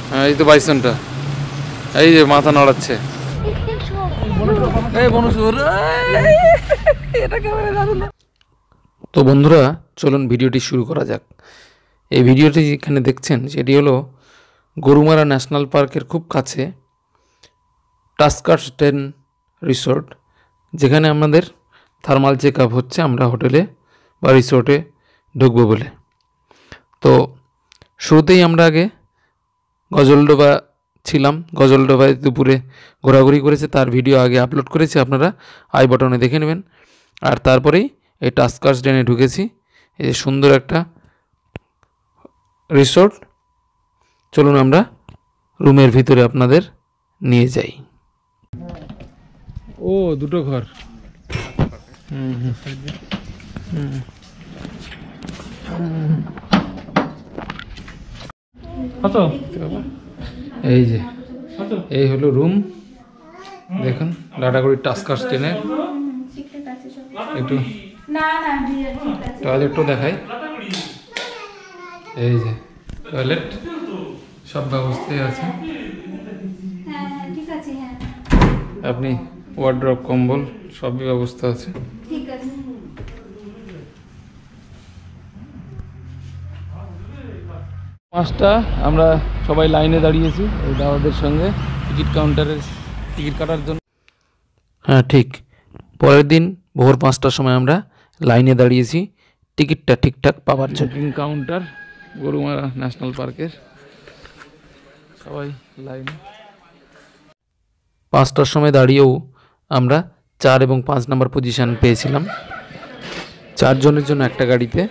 হ্যাঁ এই তো বাইসনটা, এই যে মাথা নড়াচ্ছে। তো বন্ধুরা চলুন ভিডিওটি শুরু করা যাক। এই ভিডিওটি যেখানে দেখছেন সেটি হলো গরুমারা ন্যাশনাল পার্কের খুব কাছে টাস্কার্স ডেন রিসোর্ট, যেখানে আমাদের থার্মাল চেক আপ হচ্ছে। আমরা হোটেলে বা রিসোর্টে ঢুকবো বলে। তো শুরুতেই আমরা আগে গজলডোবা ছিলাম। গজলডোবায় দুপুরে ঘোরাঘুরি করেছে, তার ভিডিও আগে আপলোড করেছি, আপনারা আই বাটনে দেখে নেবেন। আর তারপরেই এই টাস্কার্স ডেনে ঢুকেছি। এই যে সুন্দর একটা রিসোর্ট। চলুন আমরা রুমের ভিতরে আপনাদের নিয়ে যাই। ও দুটো ঘর। এই যে এই হলো রুম, দেখুন লাটাগুড়ি টাস্কার্স ডেনে। একটু টয়লেটও দেখাই। এই যে টয়লেট, সব ব্যবস্থাই আছে। আপনি ওয়ার্ড্রপ, কম্বল সবই ব্যবস্থা আছে। পাঁচটা আমরা সবাই লাইনে দাঁড়িয়েছি এই দাদাদের সঙ্গে টিকিট কাউন্টারের টিকিট কাটার জন্য। হ্যাঁ ঠিক, পরের দিন ভোর 5টার সময় আমরা লাইনে দাঁড়িয়েছি টিকিটটা ঠিকঠাক পাওয়ার জন্য। বুকিং কাউন্টার গরুমারা ন্যাশনাল পার্কের, সবাই লাইনে। 5টার সময় দাঁড়িয়েও আমরা 4 এবং 5 নম্বর পজিশন পেয়েছিলাম। 4 জনের জন্য একটা গাড়িতে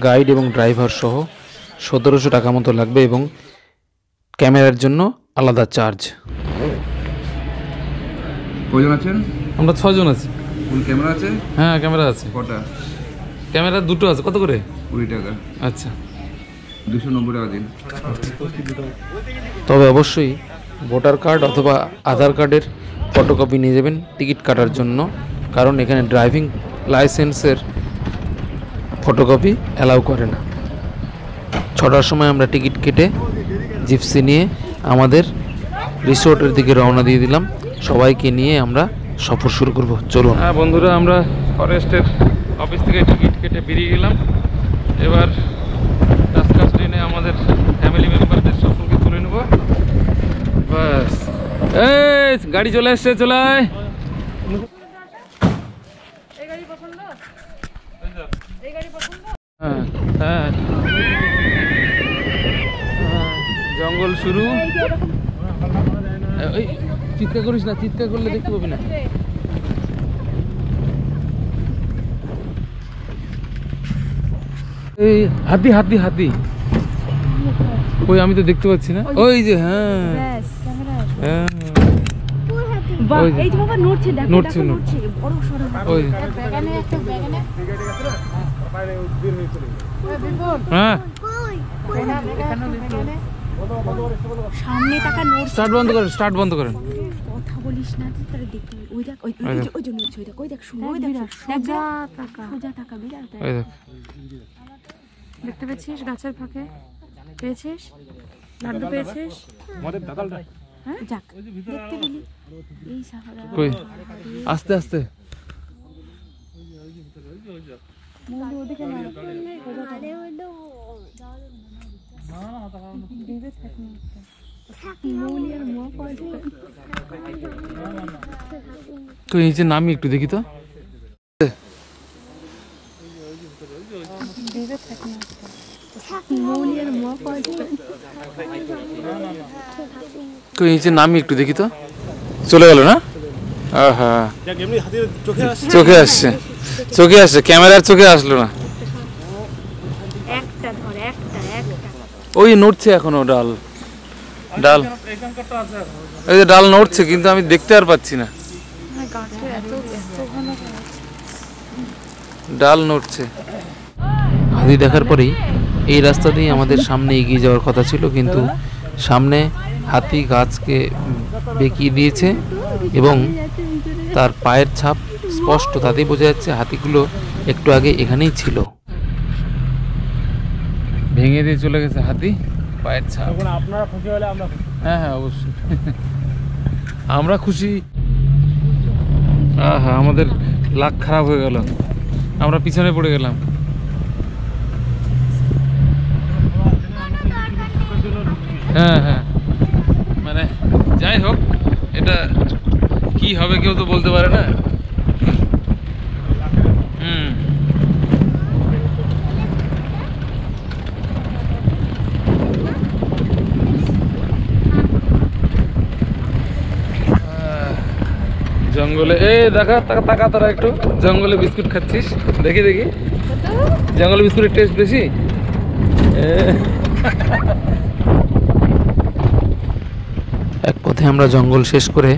গাইড এবং ড্রাইভার সহ 1700 টাকা মতো লাগবে, এবং ক্যামেরার জন্য আলাদা চার্জ। কয়জন আছেন? আমরা 6 জন আছি। ফুল ক্যামেরা আছে? হ্যাঁ ক্যামেরা আছে। কটা? ক্যামেরা 2টো আছে। কত করে? 20 টাকা। আচ্ছা 290 টাকা দিন। তবে অবশ্যই ভোটার কার্ড অথবা আধার কার্ডের ফটোকপি নিয়ে যাবেন টিকিট কাটার জন্য, কারণ এখানে ড্রাইভিং লাইসেন্সের ফটোকপি অ্যালাউ করে না। 6টার সময় আমরা টিকিট কেটে জিপসি নিয়ে আমাদের রিসোর্টের দিকে রওনা দিয়ে দিলাম। সবাইকে নিয়ে আমরা সফর শুরু করব। চলুন। হ্যাঁ বন্ধুরা, আমরা ফরেস্টের অফিস থেকে টিকিট কেটে বেরিয়ে গেলাম। এবার টাস্কার্স ডেনে আমাদের ফ্যামিলি মেম্বারদের সকলকে তুলে নেব। বাস, এই গাড়ি চলে আসছে, চলে আয়। হ্যাঁ হ্যাঁ, জঙ্গল শুরু। ওই চিৎকার করিস না, চিৎকার করলে দেখতে পাবি না। এই হাতি হাতি হাতি, ওই আমি তো দেখতে পাচ্ছি না। ওই যে হ্যাঁ হ্যাঁ, নড়ছে নড়ছে। ওই হ্যাঁ, সামনে টাকা নোট। স্টার্ট বন্ধ করেন, স্টার্ট বন্ধ করেন। কথা বলিস না, তাহলে দেখতে ওই দেখ, ওই যে নোট, ওই দেখ, ওই দেখ, শুনো, ওই দেখ সোজা টাকা, সোজা টাকা বিরাট। ওই দেখ, দেখতে পেয়েছিস গাছের ফাঁকে? পেয়েছিস লাড্ডু? পেয়েছিস আমাদের দাদালটা? হ্যাঁ যাক, দেখতে পেলি? এই সাহারা কই, আস্তে আস্তে মোদি ওদিকে না, আরে হলো দিবে থাকি তো এই যে নামি একটু দেখি তো। এই যে নামি একটু দেখি তো। চলে গেল না? হ্যাঁ, চোখে আসছে, চোখে আসছে, ক্যামেরার চোখে আসলো না। ওই নড়ছে এখনো ডাল, ডাল, এই যে ডাল নড়ছে, কিন্তু আমি দেখতে আর পাচ্ছি না। ডাল নড়ছে। হাতি দেখার পরেই এই রাস্তা দিয়ে আমাদের সামনে এগিয়ে যাওয়ার কথা ছিল, কিন্তু সামনে হাতি গাছকে বেঁকিয়ে দিয়েছে এবং তার পায়ের ছাপ স্পষ্ট, তাতেই বোঝা যাচ্ছে হাতিগুলো একটু আগে এখানেই ছিল। ভেঙে দিয়ে চলে গেছে হাতি। পায়ের ছাপ। এখন আপনারা খুশি হলে আমরা খুশি। হ্যাঁ হ্যাঁ অবশ্যই আমরা খুশি। হ্যাঁ আমাদের লাক খারাপ হয়ে গেল, আমরা পিছনে পড়ে গেলাম। হ্যাঁ হ্যাঁ মানে যাই হোক, এটা কি হবে কেউ তো বলতে পারে না। হুম জঙ্গলে দেখা তাকা তোরা একটু, জঙ্গলে বিস্কুট খাচ্ছিস, দেখি দেখি জঙ্গলে বিস্কুটের টেস্ট বেশি। এক পথে আমরা জঙ্গল শেষ করে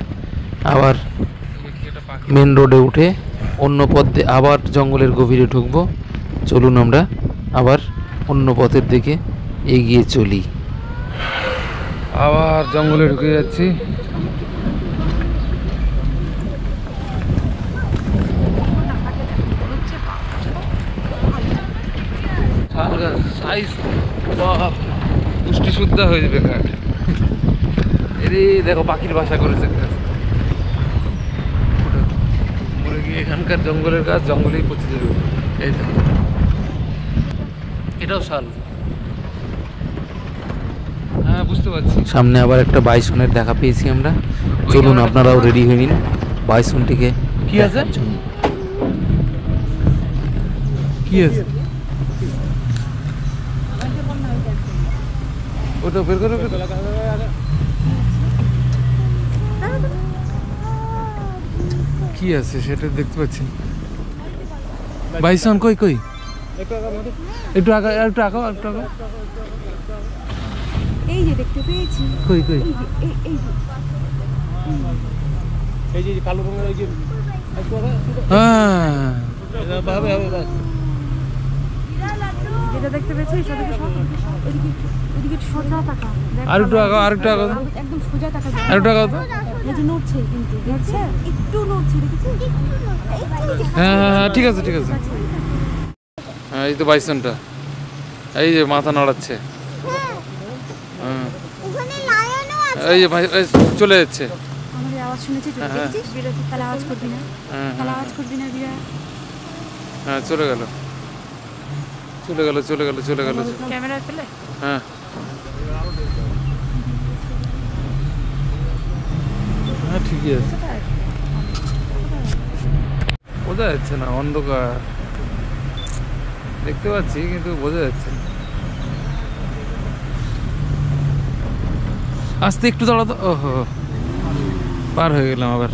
আবার মেন রোডে উঠে অন্য পথ দিয়ে আবার জঙ্গলের গভীরে ঢুকবো। চলুন আমরা আবার অন্য পথের দিকে এগিয়ে চলি। আবার জঙ্গলে ঢুকে যাচ্ছি। সাইজ পুষ্টি শুদ্ধ হয়ে যাবে কাঠ। এরে দেখো পাখির বাসা করেছে, পরে গিয়ে এখানকার জঙ্গলের গাছ জঙ্গলেই পচে যাবে। এই তো এটাও শাল। হ্যাঁ বুঝতে পারছি। সামনে আবার একটা বাইসনের দেখা পেয়েছি আমরা। চলুন আপনারাও রেডি হয়ে নিন বাইসনটিকে। কি আছে কি আছে ওটা বের করে কি আছে সেটা দেখতে পাচ্ছি। বাইসন কই কই একটু আগা একটু আগা একটু আগা। এই যে দেখতে পেয়েছি। কই কই এই যে কালো রঙের ওই যে হ্যাঁ ভাবে হবে বাস। যেটা দেখতে পেয়েছি সেটাকে এদিকে এদিকে সোজা তাকা। আর একটু আগা আর একটু আগা একদম সোজা তাকা। আর একটু আগা তো। এই যে নড়ছে কিন্তু দেখছে একটু নড়ছে দেখেছিস? হ্যাঁ হ্যাঁ ঠিক আছে ঠিক আছে। হ্যাঁ এই তো বাইসনটা, এই যে মাথা নাড়াচ্ছে। হ্যাঁ এই যে চলে যাচ্ছে। আমাদের আওয়াজ শুনেছিস? দেখেছিস বিরতি? তাহলে আওয়াজ করবি না, তাহলে আওয়াজ করবি না বিরাট। হ্যাঁ চলে গেল চলে গেল চলে গেল চলে গেল। ক্যামেরা পেলে? হ্যাঁ হ্যাঁ ঠিকই আছে। বোঝা যাচ্ছে না, অন্ধকার দেখতে পাচ্ছি কিন্তু বোঝা যাচ্ছে না। আস্তে একটু দাঁড়াতো। ওহো পার হয়ে গেলাম আবার।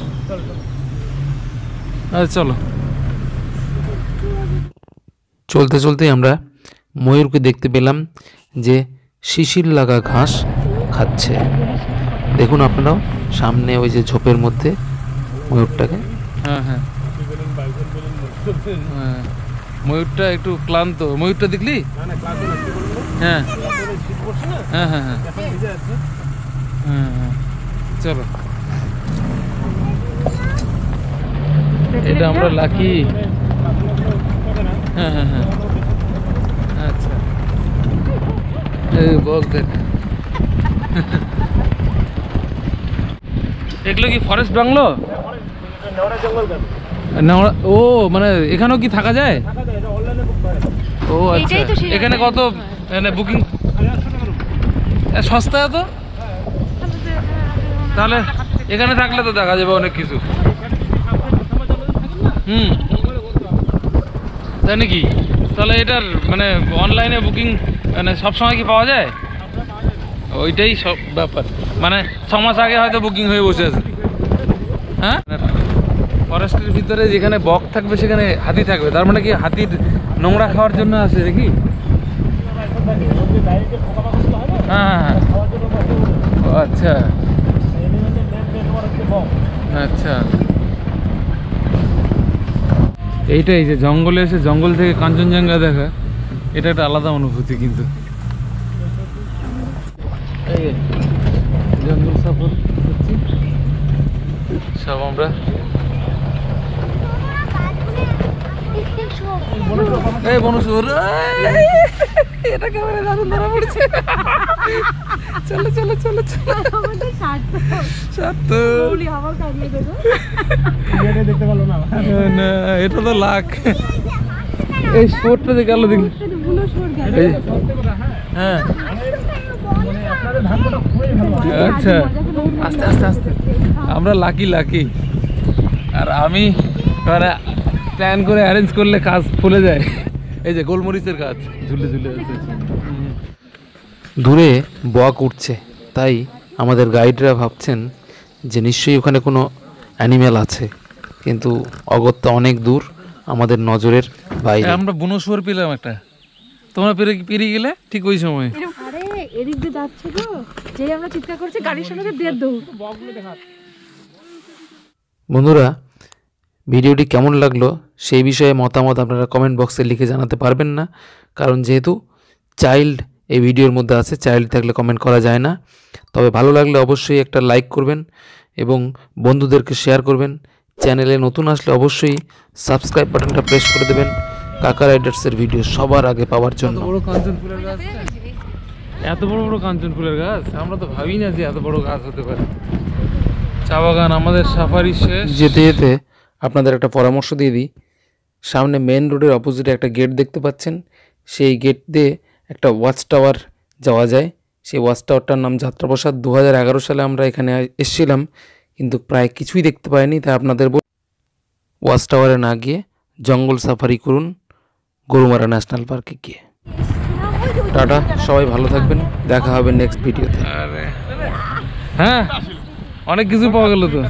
আচ্ছা চলো। চলতে চলতে আমরা ময়ূরকে দেখতে পেলাম যে শিশির লাগা ঘাস খাচ্ছে। দেখুন আপনারাও সামনে ওই যে ঝোপের মধ্যে ময়ূরটাকে। হ্যাঁ হ্যাঁ হ্যাঁ ময়ূরটা একটু ক্লান্ত। ময়ূরটা দেখলি? হ্যাঁ হ্যাঁ হ্যাঁ হ্যাঁ হ্যাঁ হ্যাঁ চলো। এটা আমরা লাকি। হ্যাঁ হ্যাঁ হ্যাঁ আচ্ছা এই বল দেখ। এগুলো কি ফরেস্ট বাংলো? ও মানে এখানেও কি থাকা যায়? ও আচ্ছা এখানে কত মানে বুকিং? সস্তা তো তাহলে এখানে থাকলে তো দেখা যাবে অনেক কিছু। হুম তাই নাকি? তাহলে এটার মানে অনলাইনে বুকিং মানে সবসময় কি পাওয়া যায়? ওইটাই সব ব্যাপার, মানে 6 মাস আগে হয়তো বুকিং হয়ে বসে আছে। হ্যাঁ ফরেস্টের ভিতরে যেখানে বক থাকবে সেখানে হাতি থাকবে, তার মানে কি হাতির নোংরা খাওয়ার জন্য আছে দেখি। হ্যাঁ হ্যাঁ আচ্ছা আচ্ছা এইটাই যে জঙ্গলে এসে জঙ্গল থেকে কাঞ্চনজঙ্ঘা দেখা, এটা একটা আলাদা অনুভূতি। কিন্তু জঙ্গল সফর করছি সব আমরা। এই বনশুয়োর এটা ক্যামেরা দারুণ ধরা পড়ছে। চলো চলো চলো চলো সাত দেখতে পারলো না না এটা তো লাখ। এই শুয়োরটা দেখে আলো দেখি। হ্যাঁ আচ্ছা আস্তে আস্তে আস্তে আমরা লাকি লাকি। আর আমি মানে প্ল্যান করে অ্যারেঞ্জ করলে কাজ ফুলে যায়। এই যে গোলমরিচের গাছ ঝুলে ঝুলে আছে। দূরে বক উঠছে, তাই আমাদের গাইডরা ভাবছেন যে নিশ্চয়ই ওখানে কোনো অ্যানিম্যাল আছে, কিন্তু অগত্যা অনেক দূর, আমাদের নজরের বাইরে। আমরা বুনো শুয়োর পেলাম একটা, তোমরা পেরিয়ে গেলে ঠিক ওই সময়। আরে এদিক দিয়ে যাচ্ছে তো, যেই আমরা চিৎকার করছি গাড়ির সামনে দিয়ে দৌড়। বন্ধুরা, ভিডিওটি কেমন লাগলো সেই বিষয়ে মতামত আপনারা কমেন্ট বক্সে লিখে জানাতে পারবেন না, কারণ যেহেতু চাইল্ড এই ভিডিওর মধ্যে আছে, চাইল্ড থাকলে কমেন্ট করা যায় না। তবে ভালো লাগলে অবশ্যই একটা লাইক করবেন এবং বন্ধুদেরকে শেয়ার করবেন। চ্যানেলে নতুন আসলে অবশ্যই সাবস্ক্রাইব বাটনটা প্রেস করে দেবেন কাকা রাইডার্সের ভিডিও সবার আগে পাওয়ার জন্য। বড় কাঞ্চন ফুলের গাছ, এত বড় বড় কাঞ্চন ফুলের গাছ আমরা তো ভাবি না যে এত বড় গাছ হতে পারে। চা বাগান আমাদের সাফারি শেষ। যেতে যেতে আপনাদের একটা পরামর্শ দিয়ে দিই, সামনে মেন রোডের অপোজিটে একটা গেট দেখতে পাচ্ছেন, সেই গেট দিয়ে একটা ওয়াচ টাওয়ার যাওয়া যায়। সেই ওয়াচ টাওয়ারটার নাম যাত্রাপ্রসাদ। 2011 সালে আমরা এখানে এসেছিলাম, কিন্তু প্রায় কিছুই দেখতে পাইনি। তাই আপনাদের ওয়াচ টাওয়ারে না গিয়ে জঙ্গল সাফারি করুন গরুমারা ন্যাশনাল পার্কে গিয়ে। টাটা, সবাই ভালো থাকবেন, দেখা হবে নেক্সট ভিডিওতে। হ্যাঁ অনেক কিছু পাওয়া গেল তো।